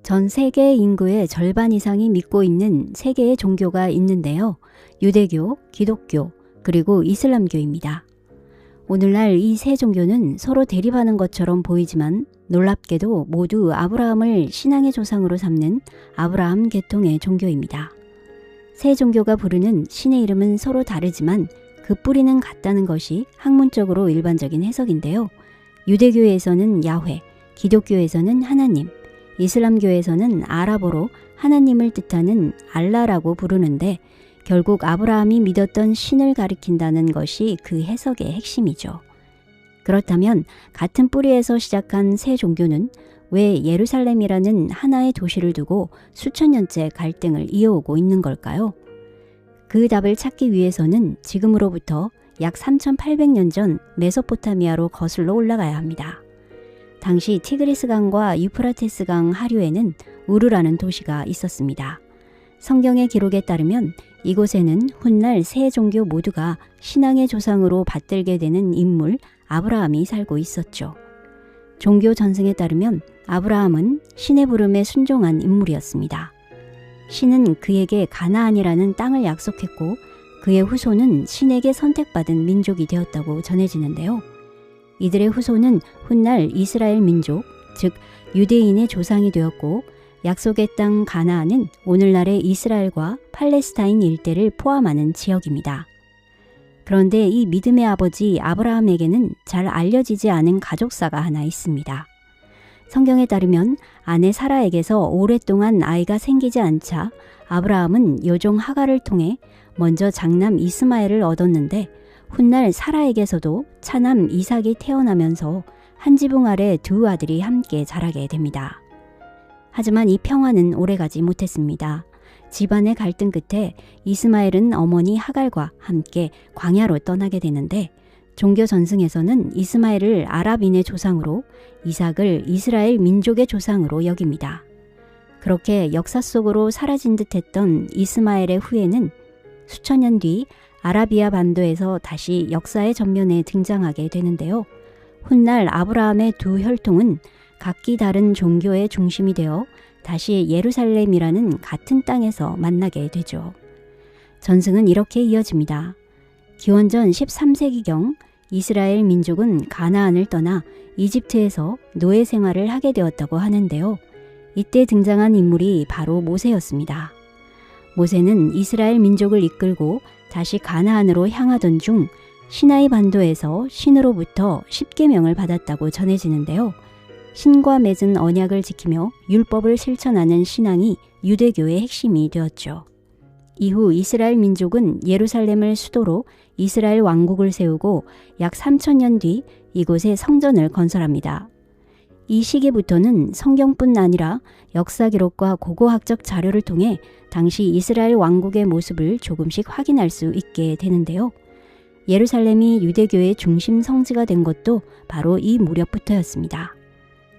전 세계 인구의 절반 이상이 믿고 있는 세 개의 종교가 있는데요. 유대교, 기독교, 그리고 이슬람교입니다. 오늘날 이 세 종교는 서로 대립하는 것처럼 보이지만 놀랍게도 모두 아브라함을 신앙의 조상으로 삼는 아브라함 계통의 종교입니다. 세 종교가 부르는 신의 이름은 서로 다르지만 그 뿌리는 같다는 것이 학문적으로 일반적인 해석인데요. 유대교에서는 야훼, 기독교에서는 하나님, 이슬람교에서는 아랍어로 하나님을 뜻하는 알라라고 부르는데 결국 아브라함이 믿었던 신을 가리킨다는 것이 그 해석의 핵심이죠. 그렇다면 같은 뿌리에서 시작한 세 종교는 왜 예루살렘이라는 하나의 도시를 두고 수천 년째 갈등을 이어오고 있는 걸까요? 그 답을 찾기 위해서는 지금으로부터 약 3800년 전 메소포타미아로 거슬러 올라가야 합니다. 당시 티그리스강과 유프라테스강 하류에는 우르라는 도시가 있었습니다. 성경의 기록에 따르면 이곳에는 훗날 세 종교 모두가 신앙의 조상으로 받들게 되는 인물 아브라함이 살고 있었죠. 종교 전승에 따르면 아브라함은 신의 부름에 순종한 인물이었습니다. 신은 그에게 가나안이라는 땅을 약속했고 그의 후손은 신에게 선택받은 민족이 되었다고 전해지는데요. 이들의 후손은 훗날 이스라엘 민족, 즉 유대인의 조상이 되었고 약속의 땅 가나안은 오늘날의 이스라엘과 팔레스타인 일대를 포함하는 지역입니다. 그런데 이 믿음의 아버지 아브라함에게는 잘 알려지지 않은 가족사가 하나 있습니다. 성경에 따르면 아내 사라에게서 오랫동안 아이가 생기지 않자 아브라함은 여종 하갈을 통해 먼저 장남 이스마엘을 얻었는데 훗날 사라에게서도 차남 이삭이 태어나면서 한 지붕 아래 두 아들이 함께 자라게 됩니다. 하지만 이 평화는 오래가지 못했습니다. 집안의 갈등 끝에 이스마엘은 어머니 하갈과 함께 광야로 떠나게 되는데 종교 전승에서는 이스마엘을 아랍인의 조상으로 이삭을 이스라엘 민족의 조상으로 여깁니다. 그렇게 역사 속으로 사라진 듯했던 이스마엘의 후예는 수천 년 뒤 아라비아 반도에서 다시 역사의 전면에 등장하게 되는데요. 훗날 아브라함의 두 혈통은 각기 다른 종교의 중심이 되어 다시 예루살렘이라는 같은 땅에서 만나게 되죠. 전승은 이렇게 이어집니다. 기원전 13세기경 이스라엘 민족은 가나안을 떠나 이집트에서 노예 생활을 하게 되었다고 하는데요. 이때 등장한 인물이 바로 모세였습니다. 모세는 이스라엘 민족을 이끌고 다시 가나안으로 향하던 중 시나이 반도에서 신으로부터 십계명을 받았다고 전해지는데요. 신과 맺은 언약을 지키며 율법을 실천하는 신앙이 유대교의 핵심이 되었죠. 이후 이스라엘 민족은 예루살렘을 수도로 이스라엘 왕국을 세우고 약 3000년 뒤 이곳에 성전을 건설합니다. 이 시기부터는 성경뿐 아니라 역사 기록과 고고학적 자료를 통해 당시 이스라엘 왕국의 모습을 조금씩 확인할 수 있게 되는데요. 예루살렘이 유대교의 중심 성지가 된 것도 바로 이 무렵부터였습니다.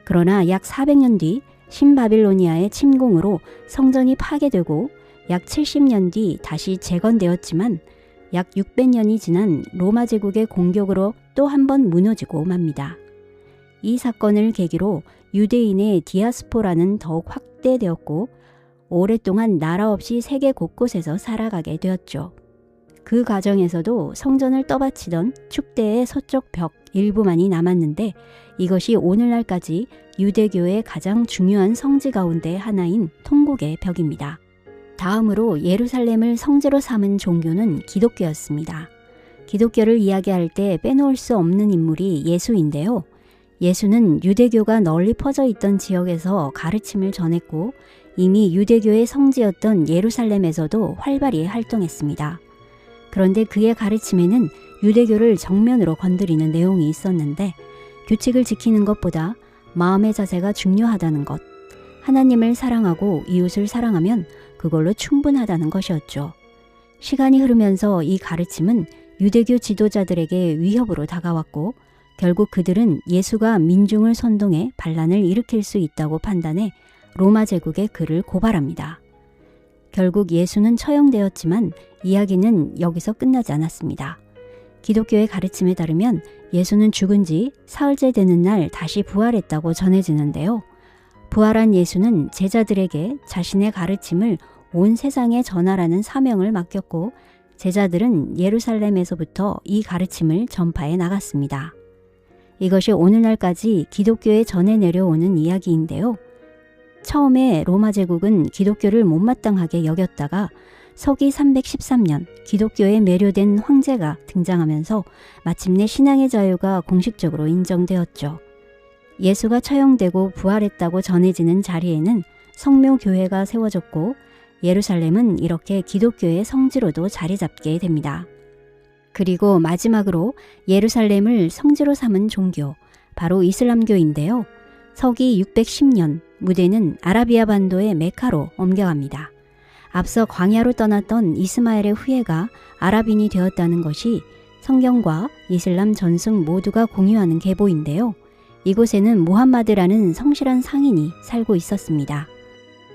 그러나 약 400년 뒤 신바빌로니아의 침공으로 성전이 파괴되고 약 70년 뒤 다시 재건되었지만 약 600년이 지난 로마 제국의 공격으로 또 한 번 무너지고 맙니다. 이 사건을 계기로 유대인의 디아스포라는 더욱 확대되었고 오랫동안 나라 없이 세계 곳곳에서 살아가게 되었죠. 그 과정에서도 성전을 떠받치던 축대의 서쪽 벽 일부만이 남았는데 이것이 오늘날까지 유대교의 가장 중요한 성지 가운데 하나인 통곡의 벽입니다. 다음으로 예루살렘을 성지로 삼은 종교는 기독교였습니다. 기독교를 이야기할 때 빼놓을 수 없는 인물이 예수인데요. 예수는 유대교가 널리 퍼져 있던 지역에서 가르침을 전했고 이미 유대교의 성지였던 예루살렘에서도 활발히 활동했습니다. 그런데 그의 가르침에는 유대교를 정면으로 건드리는 내용이 있었는데 규칙을 지키는 것보다 마음의 자세가 중요하다는 것, 하나님을 사랑하고 이웃을 사랑하면 그걸로 충분하다는 것이었죠. 시간이 흐르면서 이 가르침은 유대교 지도자들에게 위협으로 다가왔고 결국 그들은 예수가 민중을 선동해 반란을 일으킬 수 있다고 판단해 로마 제국에 그를 고발합니다. 결국 예수는 처형되었지만 이야기는 여기서 끝나지 않았습니다. 기독교의 가르침에 따르면 예수는 죽은 지 사흘째 되는 날 다시 부활했다고 전해지는데요. 부활한 예수는 제자들에게 자신의 가르침을 온 세상에 전하라는 사명을 맡겼고 제자들은 예루살렘에서부터 이 가르침을 전파해 나갔습니다. 이것이 오늘날까지 기독교에 전해 내려오는 이야기인데요. 처음에 로마 제국은 기독교를 못마땅하게 여겼다가 서기 313년 기독교에 매료된 황제가 등장하면서 마침내 신앙의 자유가 공식적으로 인정되었죠. 예수가 처형되고 부활했다고 전해지는 자리에는 성묘교회가 세워졌고 예루살렘은 이렇게 기독교의 성지로도 자리 잡게 됩니다. 그리고 마지막으로 예루살렘을 성지로 삼은 종교, 바로 이슬람교인데요. 서기 610년 무대는 아라비아 반도의 메카로 옮겨갑니다. 앞서 광야로 떠났던 이스마엘의 후예가 아랍인이 되었다는 것이 성경과 이슬람 전승 모두가 공유하는 계보인데요. 이곳에는 무함마드라는 성실한 상인이 살고 있었습니다.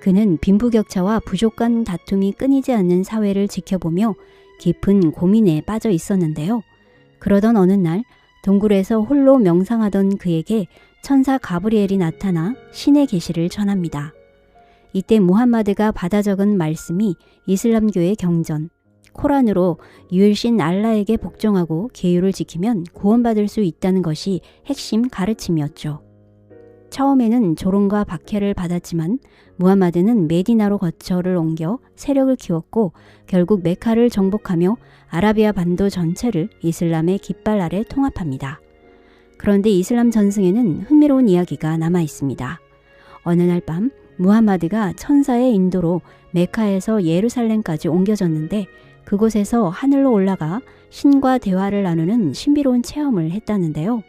그는 빈부격차와 부족 간 다툼이 끊이지 않는 사회를 지켜보며 깊은 고민에 빠져 있었는데요. 그러던 어느 날 동굴에서 홀로 명상하던 그에게 천사 가브리엘이 나타나 신의 계시를 전합니다. 이때 무함마드가 받아 적은 말씀이 이슬람교의 경전, 코란으로 유일신 알라에게 복종하고 계율을 지키면 구원받을 수 있다는 것이 핵심 가르침이었죠. 처음에는 조롱과 박해를 받았지만 무함마드는 메디나로 거처를 옮겨 세력을 키웠고 결국 메카를 정복하며 아라비아 반도 전체를 이슬람의 깃발 아래 통합합니다. 그런데 이슬람 전승에는 흥미로운 이야기가 남아 있습니다. 어느 날 밤 무함마드가 천사의 인도로 메카에서 예루살렘까지 옮겨졌는데 그곳에서 하늘로 올라가 신과 대화를 나누는 신비로운 체험을 했다는데요.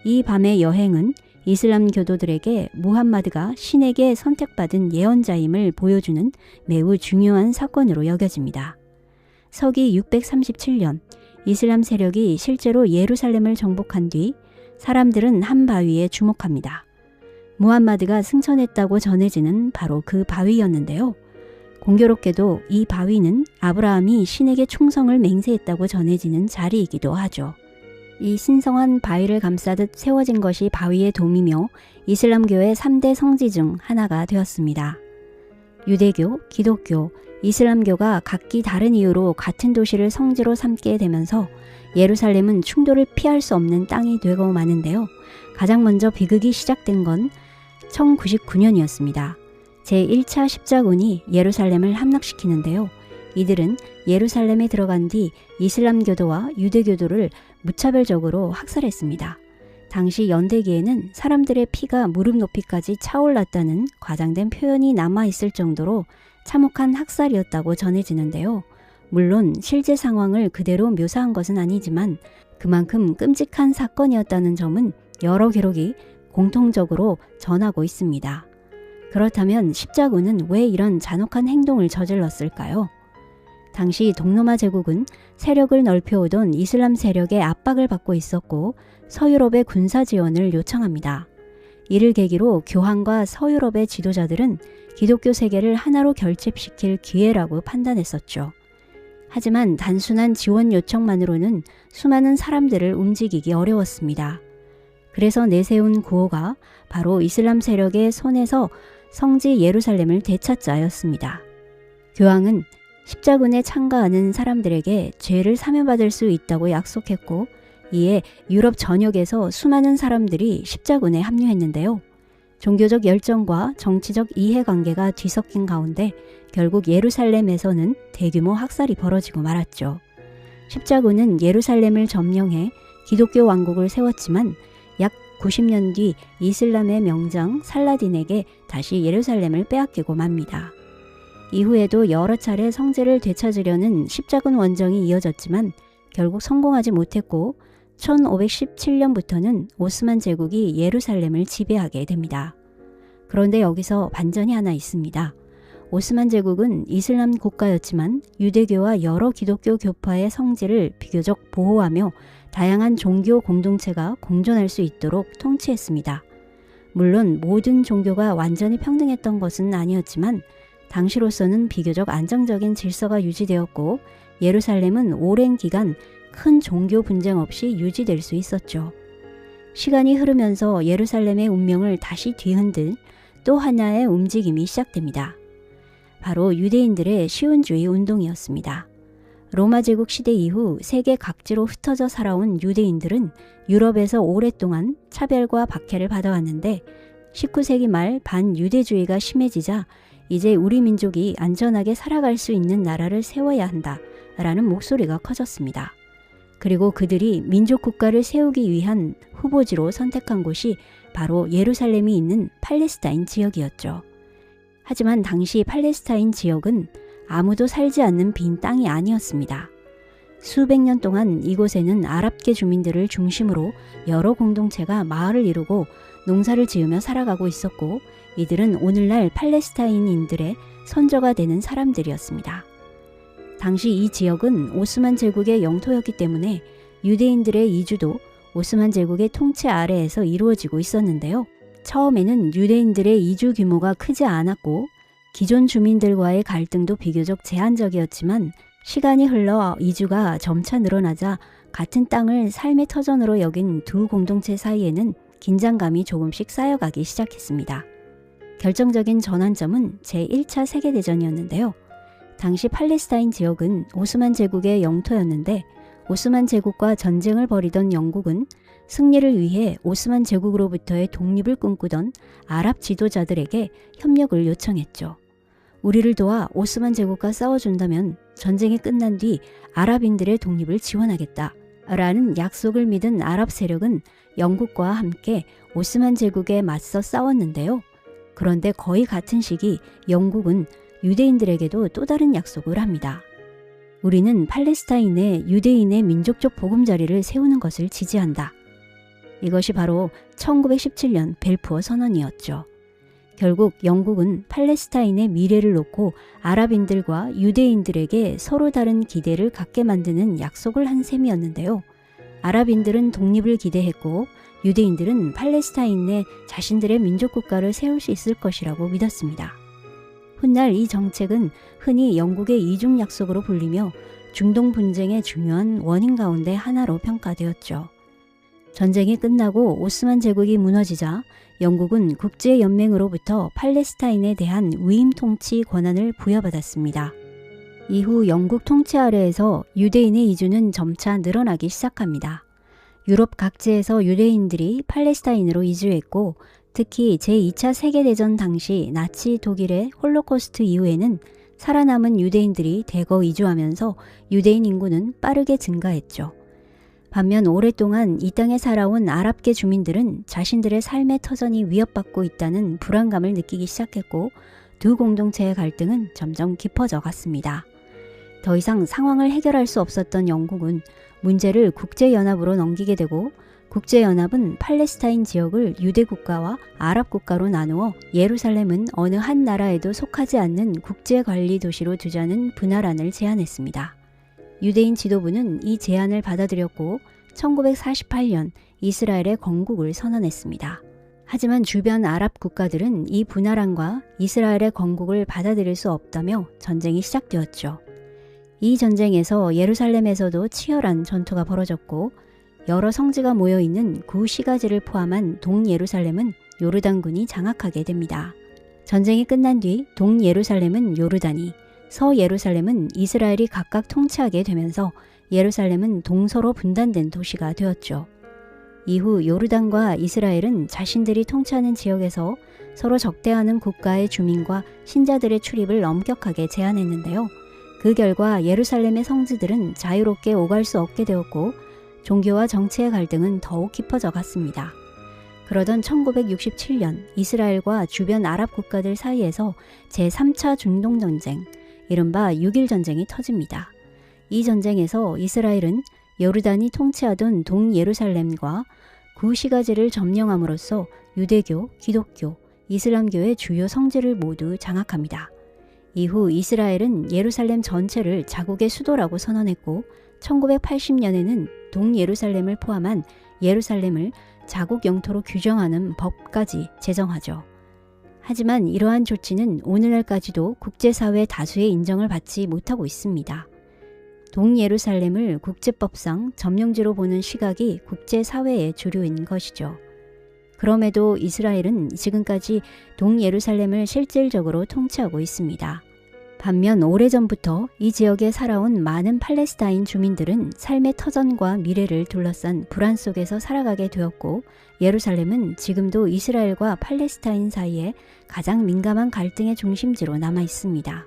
이 밤의 여행은 이슬람 교도들에게 무함마드가 신에게 선택받은 예언자임을 보여주는 매우 중요한 사건으로 여겨집니다. 서기 637년 이슬람 세력이 실제로 예루살렘을 정복한 뒤 사람들은 한 바위에 주목합니다. 무함마드가 승천했다고 전해지는 바로 그 바위였는데요. 공교롭게도 이 바위는 아브라함이 신에게 충성을 맹세했다고 전해지는 자리이기도 하죠. 이 신성한 바위를 감싸듯 세워진 것이 바위의 돔이며 이슬람교의 3대 성지 중 하나가 되었습니다. 유대교, 기독교, 이슬람교가 각기 다른 이유로 같은 도시를 성지로 삼게 되면서 예루살렘은 충돌을 피할 수 없는 땅이 되고 마는데요. 가장 먼저 비극이 시작된 건 1099년이었습니다. 제1차 십자군이 예루살렘을 함락시키는데요. 이들은 예루살렘에 들어간 뒤 이슬람교도와 유대교도를 무차별적으로 학살했습니다. 당시 연대기에는 사람들의 피가 무릎 높이까지 차올랐다는 과장된 표현이 남아있을 정도로 참혹한 학살이었다고 전해지는데요. 물론 실제 상황을 그대로 묘사한 것은 아니지만 그만큼 끔찍한 사건이었다는 점은 여러 기록이 공통적으로 전하고 있습니다. 그렇다면 십자군은 왜 이런 잔혹한 행동을 저질렀을까요? 당시 동로마 제국은 세력을 넓혀오던 이슬람 세력의 압박을 받고 있었고 서유럽의 군사 지원을 요청합니다. 이를 계기로 교황과 서유럽의 지도자들은 기독교 세계를 하나로 결집시킬 기회라고 판단했었죠. 하지만 단순한 지원 요청만으로는 수많은 사람들을 움직이기 어려웠습니다. 그래서 내세운 구호가 바로 이슬람 세력의 손에서 성지 예루살렘을 되찾자였습니다. 교황은 십자군에 참가하는 사람들에게 죄를 사면받을 수 있다고 약속했고 이에 유럽 전역에서 수많은 사람들이 십자군에 합류했는데요. 종교적 열정과 정치적 이해관계가 뒤섞인 가운데 결국 예루살렘에서는 대규모 학살이 벌어지고 말았죠. 십자군은 예루살렘을 점령해 기독교 왕국을 세웠지만 약 90년 뒤 이슬람의 명장 살라딘에게 다시 예루살렘을 빼앗기고 맙니다. 이후에도 여러 차례 성지를 되찾으려는 십자군 원정이 이어졌지만 결국 성공하지 못했고 1517년부터는 오스만 제국이 예루살렘을 지배하게 됩니다. 그런데 여기서 반전이 하나 있습니다. 오스만 제국은 이슬람 국가였지만 유대교와 여러 기독교 교파의 성지를 비교적 보호하며 다양한 종교 공동체가 공존할 수 있도록 통치했습니다. 물론 모든 종교가 완전히 평등했던 것은 아니었지만 당시로서는 비교적 안정적인 질서가 유지되었고 예루살렘은 오랜 기간 큰 종교 분쟁 없이 유지될 수 있었죠. 시간이 흐르면서 예루살렘의 운명을 다시 뒤흔들 또 하나의 움직임이 시작됩니다. 바로 유대인들의 시온주의 운동이었습니다. 로마 제국 시대 이후 세계 각지로 흩어져 살아온 유대인들은 유럽에서 오랫동안 차별과 박해를 받아왔는데 19세기 말 반유대주의가 심해지자 이제 우리 민족이 안전하게 살아갈 수 있는 나라를 세워야 한다라는 목소리가 커졌습니다. 그리고 그들이 민족 국가를 세우기 위한 후보지로 선택한 곳이 바로 예루살렘이 있는 팔레스타인 지역이었죠. 하지만 당시 팔레스타인 지역은 아무도 살지 않는 빈 땅이 아니었습니다. 수백 년 동안 이곳에는 아랍계 주민들을 중심으로 여러 공동체가 마을을 이루고 농사를 지으며 살아가고 있었고 이들은 오늘날 팔레스타인인들의 선조가 되는 사람들이었습니다. 당시 이 지역은 오스만 제국의 영토였기 때문에 유대인들의 이주도 오스만 제국의 통치 아래에서 이루어지고 있었는데요. 처음에는 유대인들의 이주 규모가 크지 않았고 기존 주민들과의 갈등도 비교적 제한적이었지만 시간이 흘러 이주가 점차 늘어나자 같은 땅을 삶의 터전으로 여긴 두 공동체 사이에는 긴장감이 조금씩 쌓여가기 시작했습니다. 결정적인 전환점은 제1차 세계대전이었는데요. 당시 팔레스타인 지역은 오스만 제국의 영토였는데 오스만 제국과 전쟁을 벌이던 영국은 승리를 위해 오스만 제국으로부터의 독립을 꿈꾸던 아랍 지도자들에게 협력을 요청했죠. 우리를 도와 오스만 제국과 싸워준다면 전쟁이 끝난 뒤 아랍인들의 독립을 지원하겠다 라는 약속을 믿은 아랍 세력은 영국과 함께 오스만 제국에 맞서 싸웠는데요. 그런데 거의 같은 시기 영국은 유대인들에게도 또 다른 약속을 합니다. 우리는 팔레스타인에 유대인의 민족적 보금자리를 세우는 것을 지지한다. 이것이 바로 1917년 벨푸어 선언이었죠. 결국 영국은 팔레스타인의 미래를 놓고 아랍인들과 유대인들에게 서로 다른 기대를 갖게 만드는 약속을 한 셈이었는데요. 아랍인들은 독립을 기대했고 유대인들은 팔레스타인에 자신들의 민족국가를 세울 수 있을 것이라고 믿었습니다. 훗날 이 정책은 흔히 영국의 이중 약속으로 불리며 중동 분쟁의 중요한 원인 가운데 하나로 평가되었죠. 전쟁이 끝나고 오스만 제국이 무너지자 영국은 국제연맹으로부터 팔레스타인에 대한 위임 통치 권한을 부여받았습니다. 이후 영국 통치 아래에서 유대인의 이주는 점차 늘어나기 시작합니다. 유럽 각지에서 유대인들이 팔레스타인으로 이주했고 특히 제2차 세계대전 당시 나치 독일의 홀로코스트 이후에는 살아남은 유대인들이 대거 이주하면서 유대인 인구는 빠르게 증가했죠. 반면 오랫동안 이 땅에 살아온 아랍계 주민들은 자신들의 삶의 터전이 위협받고 있다는 불안감을 느끼기 시작했고 두 공동체의 갈등은 점점 깊어져 갔습니다. 더 이상 상황을 해결할 수 없었던 영국은 문제를 국제연합으로 넘기게 되고 국제연합은 팔레스타인 지역을 유대국가와 아랍국가로 나누어 예루살렘은 어느 한 나라에도 속하지 않는 국제관리도시로 두자는 분할안을 제안했습니다. 유대인 지도부는 이 제안을 받아들였고 1948년 이스라엘의 건국을 선언했습니다. 하지만 주변 아랍 국가들은 이 분할안과 이스라엘의 건국을 받아들일 수 없다며 전쟁이 시작되었죠. 이 전쟁에서 예루살렘에서도 치열한 전투가 벌어졌고 여러 성지가 모여있는 구시가지를 포함한 동예루살렘은 요르단군이 장악하게 됩니다. 전쟁이 끝난 뒤 동예루살렘은 요르단이, 서예루살렘은 이스라엘이 각각 통치하게 되면서 예루살렘은 동서로 분단된 도시가 되었죠. 이후 요르단과 이스라엘은 자신들이 통치하는 지역에서 서로 적대하는 국가의 주민과 신자들의 출입을 엄격하게 제한했는데요. 그 결과 예루살렘의 성지들은 자유롭게 오갈 수 없게 되었고 종교와 정치의 갈등은 더욱 깊어져 갔습니다. 그러던 1967년 이스라엘과 주변 아랍 국가들 사이에서 제3차 중동전쟁, 이른바 6.1 전쟁이 터집니다. 이 전쟁에서 이스라엘은 요르단이 통치하던 동예루살렘과 구시가지를 점령함으로써 유대교, 기독교, 이슬람교의 주요 성지를 모두 장악합니다. 이후 이스라엘은 예루살렘 전체를 자국의 수도라고 선언했고 1980년에는 동예루살렘을 포함한 예루살렘을 자국 영토로 규정하는 법까지 제정하죠. 하지만 이러한 조치는 오늘날까지도 국제사회 다수의 인정을 받지 못하고 있습니다. 동예루살렘을 국제법상 점령지로 보는 시각이 국제사회의 주류인 것이죠. 그럼에도 이스라엘은 지금까지 동예루살렘을 실질적으로 통치하고 있습니다. 반면 오래전부터 이 지역에 살아온 많은 팔레스타인 주민들은 삶의 터전과 미래를 둘러싼 불안 속에서 살아가게 되었고, 예루살렘은 지금도 이스라엘과 팔레스타인 사이에 가장 민감한 갈등의 중심지로 남아 있습니다.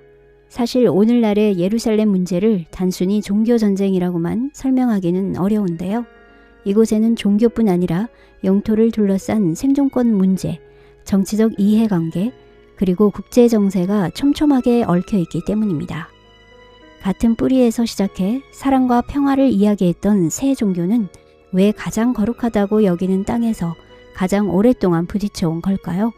사실 오늘날의 예루살렘 문제를 단순히 종교 전쟁이라고만 설명하기는 어려운데요. 이곳에는 종교뿐 아니라 영토를 둘러싼 생존권 문제, 정치적 이해관계, 그리고 국제 정세가 촘촘하게 얽혀 있기 때문입니다. 같은 뿌리에서 시작해 사랑과 평화를 이야기했던 세 종교는 왜 가장 거룩하다고 여기는 땅에서 가장 오랫동안 부딪혀온 걸까요?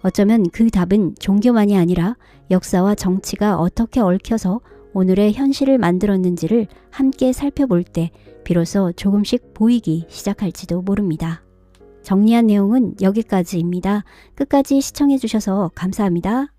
어쩌면 그 답은 종교만이 아니라 역사와 정치가 어떻게 얽혀서 오늘의 현실을 만들었는지를 함께 살펴볼 때 비로소 조금씩 보이기 시작할지도 모릅니다. 정리한 내용은 여기까지입니다. 끝까지 시청해 주셔서 감사합니다.